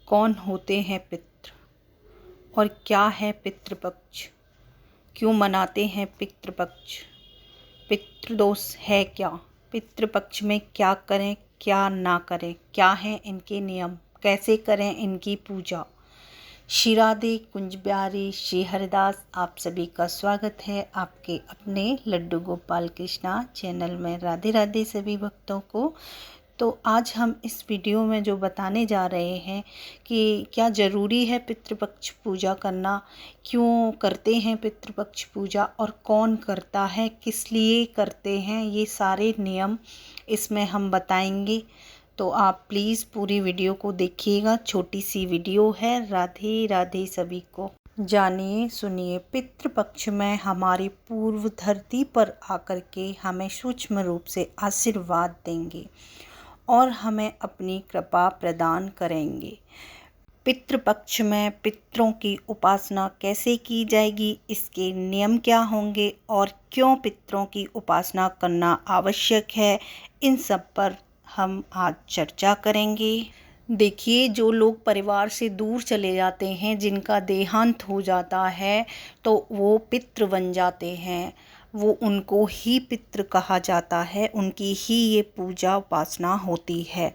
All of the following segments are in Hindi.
कौन होते हैं पितृ और क्या है पितृपक्ष? क्यों मनाते हैं पितृपक्ष? पितृदोष है क्या? पितृपक्ष में क्या करें क्या ना करें? क्या हैं इनके नियम? कैसे करें इनकी पूजा? श्री राधे कुंज बिहारी श्री हरिदास, आप सभी का स्वागत है आपके अपने लड्डू गोपाल कृष्णा चैनल में। राधे राधे सभी भक्तों को। तो आज हम इस वीडियो में जो बताने जा रहे हैं कि क्या ज़रूरी है पितृपक्ष पूजा करना, क्यों करते हैं पितृपक्ष पूजा और कौन करता है, किस लिए करते हैं, ये सारे नियम इसमें हम बताएंगे। तो आप प्लीज़ पूरी वीडियो को देखिएगा, छोटी सी वीडियो है। राधे राधे सभी को। जानिए सुनिए, पितृपक्ष में हमारी पूर्व धरती पर आकर के हमें सूक्ष्म रूप से आशीर्वाद देंगे और हमें अपनी कृपा प्रदान करेंगे। पितृपक्ष में पितरों की उपासना कैसे की जाएगी, इसके नियम क्या होंगे और क्यों पितरों की उपासना करना आवश्यक है, इन सब पर हम आज चर्चा करेंगे। देखिए, जो लोग परिवार से दूर चले जाते हैं, जिनका देहांत हो जाता है, तो वो पितृ बन जाते हैं। वो उनको ही पितृ कहा जाता है, उनकी ही ये पूजा उपासना होती है।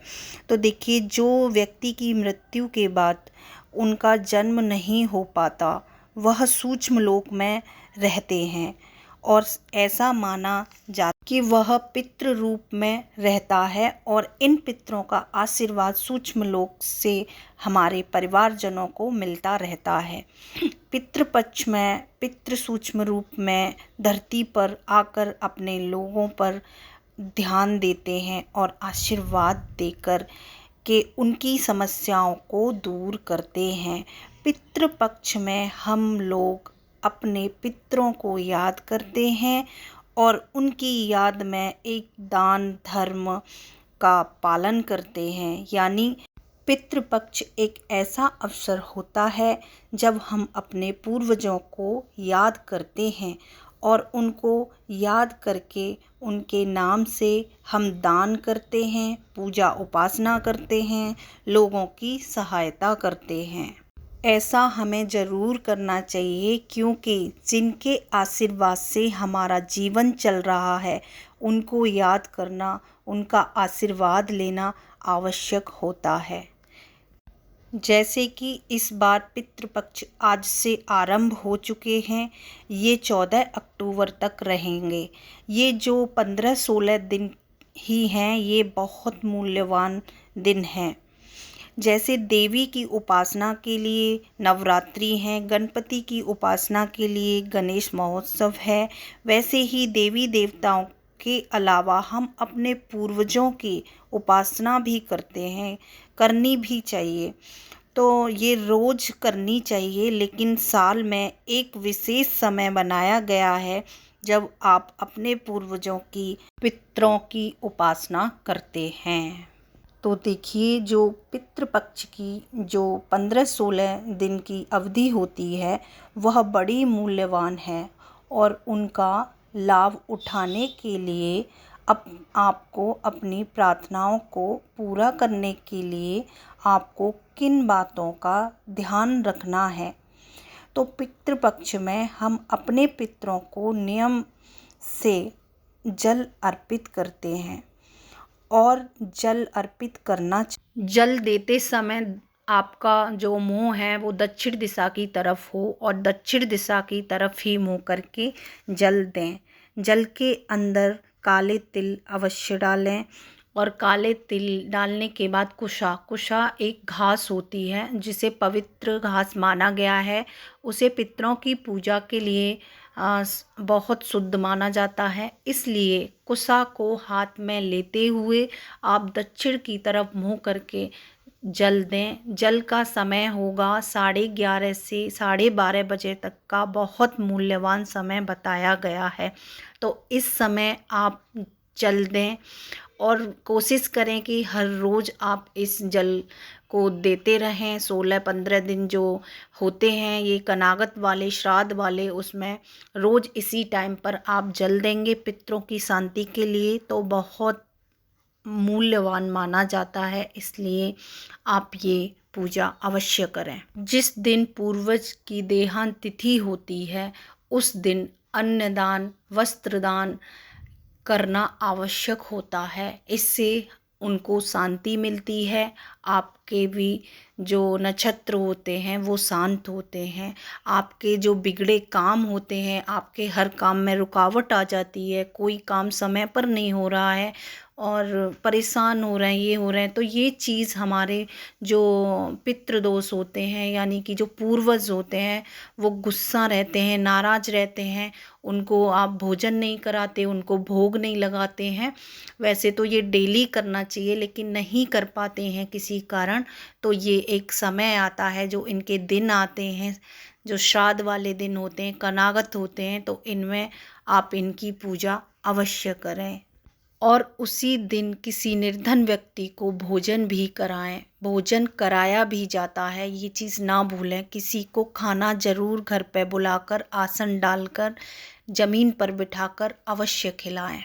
तो देखिए, जो व्यक्ति की मृत्यु के बाद उनका जन्म नहीं हो पाता, वह सूक्ष्म लोक में रहते हैं और ऐसा माना जाता कि वह पितृ रूप में रहता है और इन पितरों का आशीर्वाद सूक्ष्म लोक से हमारे परिवारजनों को मिलता रहता है। पितृपक्ष में पितृ सूक्ष्म रूप में धरती पर आकर अपने लोगों पर ध्यान देते हैं और आशीर्वाद देकर के उनकी समस्याओं को दूर करते हैं। पितृपक्ष में हम लोग अपने पितरों को याद करते हैं और उनकी याद में एक दान धर्म का पालन करते हैं। यानी पितृपक्ष एक ऐसा अवसर होता है जब हम अपने पूर्वजों को याद करते हैं और उनको याद करके उनके नाम से हम दान करते हैं, पूजा उपासना करते हैं, लोगों की सहायता करते हैं। ऐसा हमें ज़रूर करना चाहिए, क्योंकि जिनके आशीर्वाद से हमारा जीवन चल रहा है, उनको याद करना, उनका आशीर्वाद लेना आवश्यक होता है। जैसे कि इस बार पितृपक्ष आज से आरंभ हो चुके हैं, ये 14 अक्टूबर तक रहेंगे। ये जो 15-16 दिन ही हैं, ये बहुत मूल्यवान दिन हैं। जैसे देवी की उपासना के लिए नवरात्रि हैं, गणपति की उपासना के लिए गणेश महोत्सव है, वैसे ही देवी देवताओं के अलावा हम अपने पूर्वजों की उपासना भी करते हैं, करनी भी चाहिए। तो ये रोज़ करनी चाहिए, लेकिन साल में एक विशेष समय बनाया गया है जब आप अपने पूर्वजों की, पितरों की उपासना करते हैं। तो देखिए, जो पितृपक्ष की जो 15-16 दिन की अवधि होती है, वह बड़ी मूल्यवान है और उनका लाभ उठाने के लिए आपको अपनी प्रार्थनाओं को पूरा करने के लिए आपको किन बातों का ध्यान रखना है। तो पितृपक्ष में हम अपने पितरों को नियम से जल अर्पित करते हैं और जल अर्पित करना, जल देते समय आपका जो मुंह है वो दक्षिण दिशा की तरफ हो और दक्षिण दिशा की तरफ ही मुंह करके जल दें। जल के अंदर काले तिल अवश्य डालें और काले तिल डालने के बाद कुशा एक घास होती है जिसे पवित्र घास माना गया है। उसे पितरों की पूजा के लिए बहुत शुद्ध माना जाता है, इसलिए कुशा को हाथ में लेते हुए आप दक्षिण की तरफ मुँह करके जल दें। जल का समय होगा 11:30 से 12:30 बजे तक का, बहुत मूल्यवान समय बताया गया है। तो इस समय आप जल दें और कोशिश करें कि हर रोज़ आप इस जल को देते रहें। 16-15 दिन जो होते हैं ये कनागत वाले, श्राद्ध वाले, उसमें रोज़ इसी टाइम पर आप जल देंगे पितरों की शांति के लिए, तो बहुत मूल्यवान माना जाता है। इसलिए आप ये पूजा अवश्य करें। जिस दिन पूर्वज की देहांत तिथि होती है उस दिन अन्नदान, वस्त्रदान करना आवश्यक होता है। इससे उनको शांति मिलती है। आपके भी जो नक्षत्र होते हैं वो शांत होते हैं। आपके जो बिगड़े काम होते हैं, आपके हर काम में रुकावट आ जाती है, कोई काम समय पर नहीं हो रहा है और परेशान हो रहे हैं, ये हो रहे हैं, तो ये चीज़ हमारे जो पितृदोष होते हैं यानी कि जो पूर्वज होते हैं वो गुस्सा रहते हैं, नाराज रहते हैं। उनको आप भोजन नहीं कराते, उनको भोग नहीं लगाते हैं। वैसे तो ये डेली करना चाहिए लेकिन नहीं कर पाते हैं किसी कारण, तो ये एक समय आता है जो इनके दिन आते हैं, जो श्राद्ध वाले दिन होते हैं, कनागत होते हैं, तो इनमें आप इनकी पूजा अवश्य करें। और उसी दिन किसी निर्धन व्यक्ति को भोजन भी कराएं। भोजन कराया भी जाता है, ये चीज़ ना भूलें। किसी को खाना ज़रूर घर पे बुलाकर, आसन डालकर, ज़मीन पर बिठाकर अवश्य खिलाएं।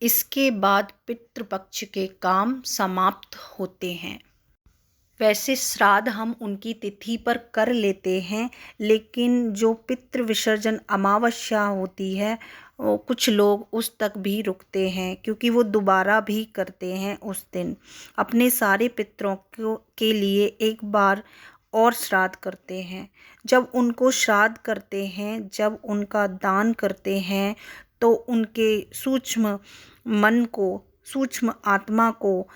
इसके बाद पितृपक्ष के काम समाप्त होते हैं। वैसे श्राद्ध हम उनकी तिथि पर कर लेते हैं, लेकिन जो पितृ विसर्जन अमावस्या होती है वो कुछ लोग उस तक भी रुकते हैं, क्योंकि वो दोबारा भी करते हैं उस दिन। अपने सारे पितरों के लिए एक बार और श्राद्ध करते हैं। जब उनको श्राद्ध करते हैं, जब उनका दान करते हैं, तो उनके सूक्ष्म मन को, सूक्ष्म आत्मा को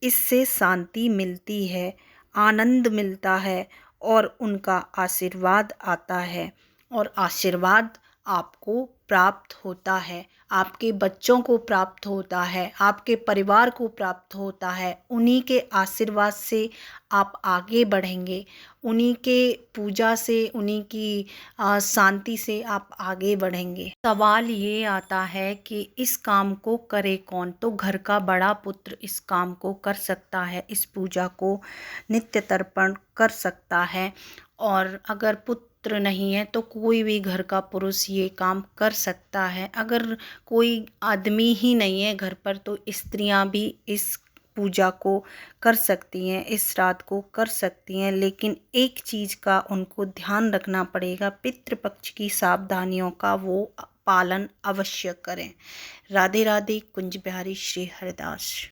इससे शांति मिलती है, आनंद मिलता है और उनका आशीर्वाद आता है। और आशीर्वाद आपको प्राप्त होता है, आपके बच्चों को प्राप्त होता है, आपके परिवार को प्राप्त होता है। उन्हीं के आशीर्वाद से आप आगे बढ़ेंगे, उन्हीं के पूजा से, उन्हीं की शांति से आप आगे बढ़ेंगे। सवाल ये आता है कि इस काम को करे कौन? तो घर का बड़ा पुत्र इस काम को कर सकता है, इस पूजा को नित्य तर्पण कर सकता है। और अगर पुत्र नहीं है तो कोई भी घर का पुरुष ये काम कर सकता है। अगर कोई आदमी ही नहीं है घर पर तो स्त्रियां भी इस पूजा को कर सकती हैं, इस श्राद्ध को कर सकती हैं। लेकिन एक चीज़ का उनको ध्यान रखना पड़ेगा, पितृपक्ष की सावधानियों का वो पालन अवश्य करें। राधे राधे। कुंज बिहारी श्री हरिदास।